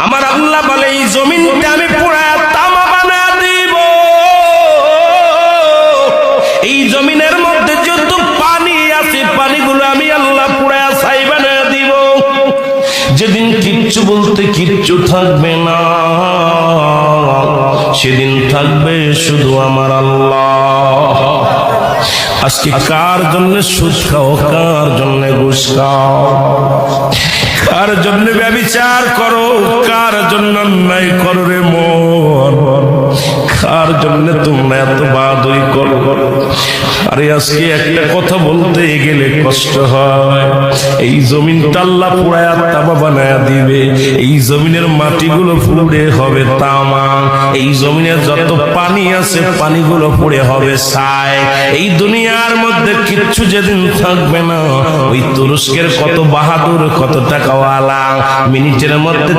আমার আল্লাহ বলে এই জমিনটা আমি পুরায়া তামা বানা দিব। এই জমিনের মধ্যে যত পানি আছে পানিগুলো আমি আল্লাহ পুরায়া ছাই বানা দিব। যেদিন কিচ্ছু বলতে কিচ্ছু থাকবে না, সেদিন থাকবে শুধু আমার আল্লাহ। আজকে কার জন্য সুদ খাও, কার জন্য ঘুষ খাও, কার জন্য ব্যভিচার করো, কার জন্য অন্যায় করো রে মন, কার জন্য তোমরা এত বাদই করো। আরে আজকে একটা কথা বলতে গেলে কষ্ট হয়। এই জমিনটা আল্লাহ পুরায়া তামা বানায়া দিবে। এই জমিনের মাটিগুলো পুড়ে হবে তামা। এই জমিনে যত পানি আছে পানিগুলো পুড়ে হবে ছাই। এই দুনিয়ার মধ্যে কিচ্ছু যেদিন থাকবে না, ওই তুরস্কের কত বাহাদুর, কত টাকাওয়ালা মিনিটের মধ্যে